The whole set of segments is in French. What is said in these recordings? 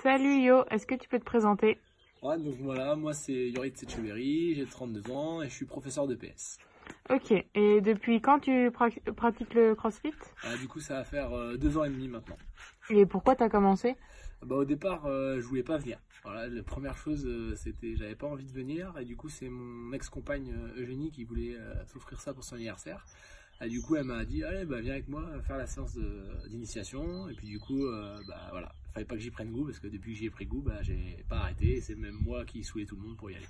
Salut Yo, est-ce que tu peux te présenter? Ouais, donc voilà, moi c'est Yorit Setcheverry, j'ai 32 ans et je suis professeur de PS. Ok, et depuis quand tu pratiques le CrossFit? Du coup, ça va faire 2 ans et demi maintenant. Et pourquoi t'as commencé? Au départ, je voulais pas venir. Voilà, la première chose, c'était j'avais pas envie de venir et du coup, c'est mon ex-compagne Eugénie qui voulait s'offrir ça pour son anniversaire. Et du coup, elle m'a dit, allez, viens avec moi faire la séance d'initiation. Et puis du coup, voilà, fallait pas que j'y prenne goût parce que depuis que j'y ai pris goût, j'ai pas arrêté. Et c'est même moi qui saoulais tout le monde pour y aller.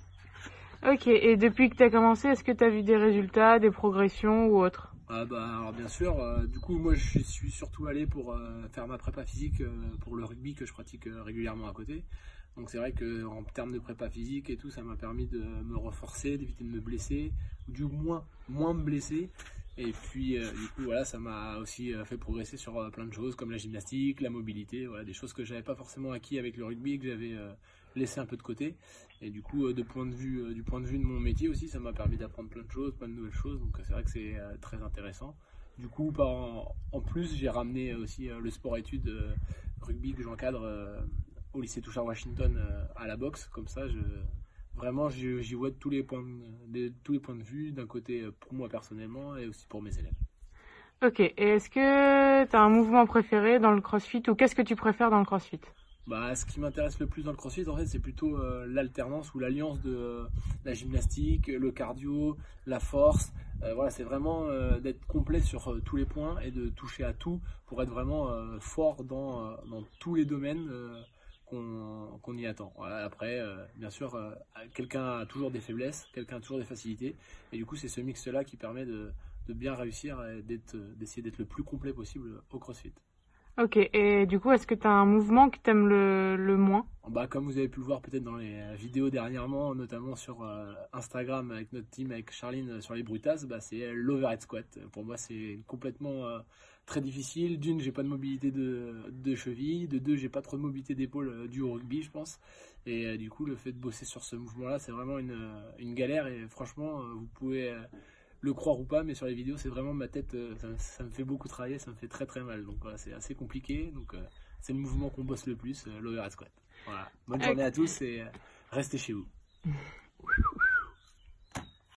Ok, et depuis que t'as commencé, est-ce que t'as vu des résultats, des progressions ou autre? Alors bien sûr, du coup moi je suis surtout allé pour faire ma prépa physique pour le rugby que je pratique régulièrement à côté. Donc c'est vrai que en termes de prépa physique et tout, ça m'a permis de me renforcer, d'éviter de me blesser, ou du moins me blesser. Et puis du coup voilà, ça m'a aussi fait progresser sur plein de choses comme la gymnastique, la mobilité, voilà, des choses que j'avais pas forcément acquis avec le rugby et que j'avais laissé un peu de côté. Et du coup, du point de vue de mon métier aussi, ça m'a permis d'apprendre plein de choses, plein de nouvelles choses. Donc c'est vrai que c'est très intéressant. Du coup, en plus, j'ai ramené aussi le sport-études rugby que j'encadre au lycée Touchard Washington à la boxe. Comme ça, vraiment, j'y vois tous les points de vue, d'un côté pour moi personnellement et aussi pour mes élèves. Ok, et est-ce que t'as un mouvement préféré dans le CrossFit ou qu'est-ce que tu préfères dans le CrossFit? Ce qui m'intéresse le plus dans le CrossFit, en fait, c'est plutôt l'alternance ou l'alliance de la gymnastique, le cardio, la force. Voilà, c'est vraiment d'être complet sur tous les points et de toucher à tout pour être vraiment fort dans tous les domaines qu'on y attend. Voilà, après, bien sûr, quelqu'un a toujours des faiblesses, quelqu'un a toujours des facilités. Et du coup, c'est ce mix-là qui permet de bien réussir et d'essayer d'être le plus complet possible au CrossFit. Ok, et du coup, est-ce que t'as un mouvement que t'aimes le moins? Comme vous avez pu le voir peut-être dans les vidéos dernièrement, notamment sur Instagram avec notre team, avec Charline sur les Brutas, c'est l'overhead squat. Pour moi, c'est complètement très difficile. D'une, j'ai pas de mobilité de cheville. De deux, j'ai pas trop de mobilité d'épaule due au rugby, je pense. Et du coup, le fait de bosser sur ce mouvement-là, c'est vraiment une galère. Et franchement, vous pouvez le croire ou pas, mais sur les vidéos, c'est vraiment ma tête, ça me fait beaucoup travailler, ça me fait très très mal. Donc voilà, c'est assez compliqué. Donc c'est le mouvement qu'on bosse le plus, l'overhead squat. Voilà. Bonne journée à Ok. tous et restez chez vous.